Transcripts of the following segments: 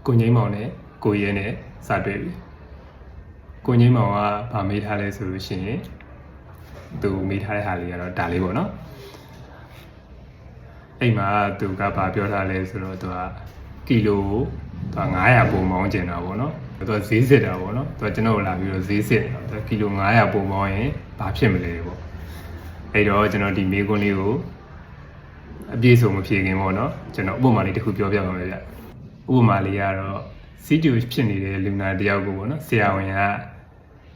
ကိုငိမ့်မောင်နဲ့ကိုရဲနဲ့စတွေ့ပြီကိုငိမ့်မောင်ကဗာမေးထားလဲဆိုလို့ရှိရင်သူမေးထားတဲ့ဟာလေးကတော့ဒါလေးပေါ့နော်အဲ့မှာသူကဗာပြောထားလဲဆိုတော့သူကကီလိုသူ900ပုံမောင်းကျင်တာပေါ့နော်သူကဈေးစစ်တာပေါ့နော်သူကကျွန်တော်လာပြီးတော့ဈေးစစ်သူကီလို900ပုံမောင်းရင်ဘာဖြစ်မလဲပေါ့အဲ့တော့ကျွန်တော်ဒီမေးခွန်းလေးကိုအပြည့်စုံမဖြေခင်ပေါ့နော်ကျွန်တော်ဥပမာလေးတစ်ခုပြောပြပါမယ်ဗျဥပမာလေးကတော့စီးကျူဖြစ်နေတဲ့လူနာတယောက်ကိုပေါ့နော်ဆရာဝန်က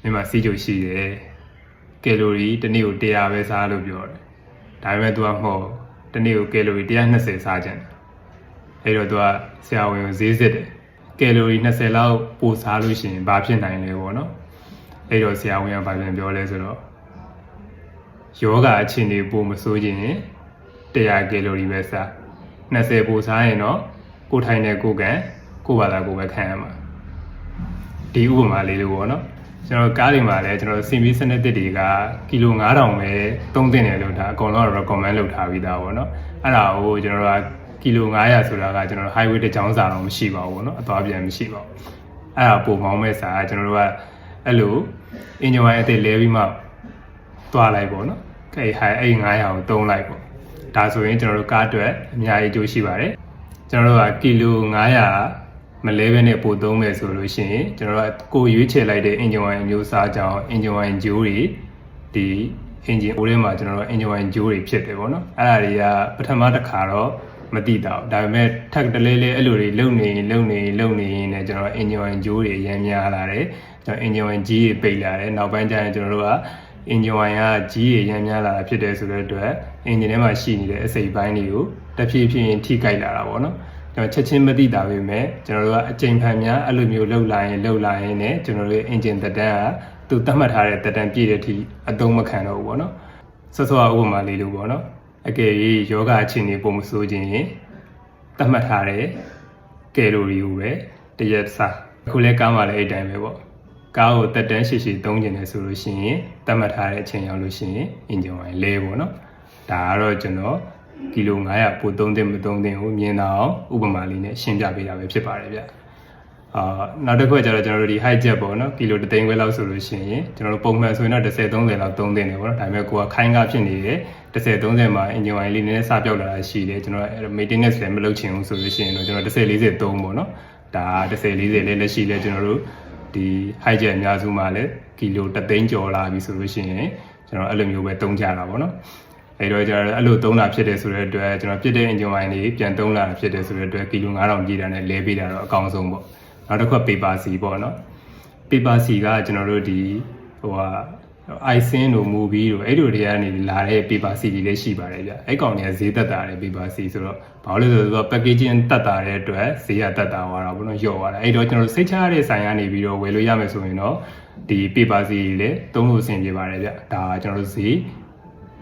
မြန်မာစီးကျူရှိတယ်ကယ်လိုရီတစ်နေ့ကို100ပဲစားလို့ပြောတယ်ဒါပေမဲ့ तू ကမဟုတ်တစ်နေ့ကိုကယ်လိုရီ120စားကြတယ်အဲ့တော့ तू ကဆရာဝန်ကိုဈေးစစ်တယ်ကယ်လိုရီ20လောက်ပိုစားလို့ရှိရင်ဘာဖြစ်နိုင်လဲပေါ့နော်အဲ့တော့ဆရာဝန်ကဘာပြန်ပြောလဲဆိုတော့ယောဂအခြေအနေပိုမဆိုးခြင်း100ကယ်လိုရီပဲစား20ပိုစားရင်တော့ကိုထိုင်တဲ့ကိုကန်ကိုဘာသာကိုပဲခံရမှာဒီဥပမာလေးလို့ပေါ့နော်ကျွန်တော်ကားတွေမှာလည်းကျွန်တော်စင်ပြီးစနစ်တစ်တွေကကီလို9000ပဲသုံးသင့်တယ်လို့ဒါအကုန်လုံး recommend လုပ်ထားပြီးသားပေါ့နော်အဲ့ဒါကိုကျွန်တော်တို့ကကီလို900ဆိုတာကကျွန်တော် highway တစ်ချောင်းစာတော့မရှိပါဘူးပေါ့နော်အသွားပြန်မရှိပါဘူးအဲ့ဒါပုံမောင်းမဲ့စာကကျွန်တော်တို့ကအဲ့လို engine oil အသစ်လဲပြီးမှသွားလိုက်ပေါ့နော်အဲ့900ကိုသုံးလိုက်ပေါ့ဒါဆိုရင်ကျွန်တော်တို့ကားအတွက်အများကြီးအကျိုးရှိပါတယ်ကျွန်တော်တို့ကကီလို900မလဲဘဲနဲ့ပို့သုံးမယ်ဆိုလို့ရှိရင်ကျွန်တော်တို့ကိုရွေးချယ်လိုက်တဲ့ engine oil မျိုးစားကြောင်း engine oil ဂျိုးတွေဒီ engine oil ထဲမှာကျွန်တော်တို့ engine oil ဂျိုးတွေဖြစ်တယ်ပေါ့နော်အဲ့ဒါတွေကပထမတစ်ခါတော့မသိတာဒါပေမဲ့ထပ်တလဲလဲအဲ့လိုတွေလုံနေရင်လည်းကျွန်တော်တို့ engine oil ဂျိုးတွေရမ်းများလာတယ်ကျွန်တော် engine oil ကြီးတွေပိတ်လာတယ်နောက်ပိုင်းကျရင်ကျွန်တော်တို့က engine oil ကကြီးရမ်းများလာတာဖြစ်တယ်ဆိုတဲ့အတွက် engine ထဲမှာရှိနေတဲ့အစိတ်ပိုင်းတွေကိုတဖြည်းဖြည်းထိကြိုက်လာတာပေါ့နော်ကျွန်တော်ချက်ချင်းမသိတာပဲမဲ့ကျွန်တော်တို့ကအချိန်ဖန်များအဲ့လိုမျိုးလှုပ်လာရင်နဲ့ကျွန်တော်တို့ရဲ့ engine တက်တန်းကသူသတ်မှတ်ထားတဲ့တက်တန်းပြည့်တဲ့အထိအသုံးမခံတော့ဘူးပေါ့နော်ဆော့ဆော့ဥပမာလေးလို့ပေါ့နော်အကယ်၍ယောဂအခြေအနေပုံမဆိုးခြင်းရင်သတ်မှတ်ထားတဲ့ကယ်လိုရီကိုပဲတရက်စားအခုလဲကားမှလည်းအဲ့တိုင်းပဲပေါ့ကားကိုတက်တန်းရှည်သုံးကျင်တယ်ဆိုလို့ရှိရင်သတ်မှတ်ထားတဲ့အချိန်ရောက်လို့ရှိရင် engine oil လဲပေါ့နော်ဒါကတော့ကျွန်တော်ကီလို900ပို့သုံးသင့်မသုံးသင့်ကိုမြင်တော့ဥပမာလေးနဲ့ရှင်းပြပေးတာပဲဖြစ်ပါတယ်ဗျနောက်တစ်ခုကျတော့ကျွန်တော်တို့ဒီ high jet ပေါ့နော်ကီလို3သိန်းခွဲလောက်ဆိုလို့ရှိရင်ကျွန်တော်တို့ပုံမှန်ဆိုရင်တော့30-30လောက်သုံးသင့်တယ်ပေါ့နော်ဒါပေမဲ့ကိုကခိုင်းကားဖြစ်နေတယ်30-30မှာ engine oil လေးနည်းနည်းစပြောက်လာတာရှိတယ်ကျွန်တော် maintenance လည်းမလုပ်ချင်ဘူးဆိုလို့ရှိရင်တော့ကျွန်တော်30-40သုံးပေါ့နော်ဒါ30-40လေးလက်ရှိလဲကျွန်တော်တို့ဒီ high jet အများစုမှာလည်းကီလို3သိန်းကျော်လာပြီဆိုလို့ရှိရင်ကျွန်တော်အဲ့လိုမျိုးပဲသုံးကြတာပေါ့နော်အဲ့တော့ကျွန်တော်အဲ့လိုသုံးတာဖြစ်တယ်ဆိုတဲ့အတွက်ကျွန်တော်ပြစ်တဲ့ engine oil တွေပြန်သုံးလာတာဖြစ်တယ်ဆိုတဲ့အတွက်ကီလို9000ပြည်တာနဲ့လဲပေးတာတော့အကောင်းဆုံးပေါ့နောက်တစ်ခုက paper C ပေါ့နော် paper C ကကျွန်တော်တို့ဒီiSyn တို့ movie တို့အဲ့တို့တွေကနေလာတဲ့ paper C တွေလည်းရှိပါတယ်ဗျအဲ့ကောင်တွေကဈေးသက်သာတယ် paper C ဆိုတော့ဘာလို့လဲဆိုတော့ packaging သက်သာတဲ့အတွက်ဈေးကသက်သာသွားတာပေါ့နော်လျော့သွားတာအဲ့တော့ကျွန်တော်တို့စိတ်ချရတဲ့ဆိုင်ကနေပြီးတော့ဝယ်လို့ရမယ်ဆိုရင်တော့ဒီ paper C တွေလည်းသုံးလို့အဆင်ပြေပါတယ်ဗျဒါကကျွန်တော်တို့ဈေး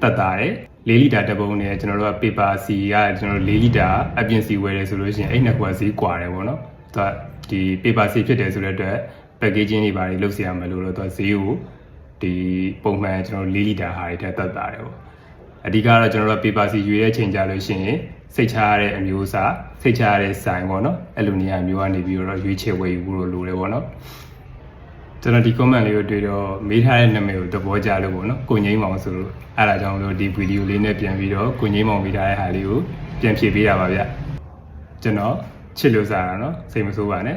တက်တာတယ်4လီတာတပုံနဲ့ကျွန်တော်တို့က paper C ကကျွန်တော်တို့4လီတာအပြင်စီဝယ်တယ်ဆိုလို့ရှိရင်အဲ့နှစ်ခုကဈေးကွာတယ်ပေါ့နော်သူကဒီ paper C ဖြစ်တယ်ဆိုတဲ့အတွက် packaging တွေပါတယ်လုပ်เสียရမယ်လို့တော့သူကဈေးကိုဒီပုံမှန်ကျွန်တော်တို့4လီတာဟာတွေတက်တာတယ်ပေါ့အဓိကတော့ကျွန်တော်တို့ paper C ယူတဲ့အချိန်ကြလို့ရှိရင်စိတ်ချရတဲ့အမျိုးအစားစိတ်ချရတဲ့ဆိုင်ပေါ့နော်အဲ့လိုနေရာမျိုးကနေပြီးတော့ရွေးချယ်ဝယ်ယူဖို့လိုတယ်ပေါ့နော်ကျွန်တော်ဒီ comment လေးကိုတွေ့တော့မေးထားတဲ့နာမည်ကိုသဘောကျလို့ပေါ့နော်ကိုငိမ့်မောင်ဆိုလို့အဲ့ဒါကြောင့်လို့ဒီဗီဒီယိုလေးနဲ့ပြန်ပြီးတော့ကိုငိမ့်မောင်မေးထားတဲ့ဟာလေးကိုပြန်ဖြေပေးတာပါဗျကျွန်တော်ချစ်လို့စားတာနော်စိတ်မဆိုးပါနဲ့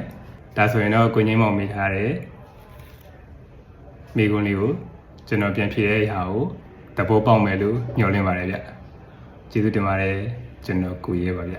ဒါဆိုရင်တော့ကိုငိမ့်မောင်မေးထားတဲ့မိကွန်းလေးကိုကျွန်တော်ပြန်ဖြေတဲ့အရာကိုသဘောပေါက်မယ်လို့ညွှန်လင့်ပါတယ်ဗျကျေးဇူးတင်ပါတယ်ကျွန်တော်ကိုရဲပါဗျ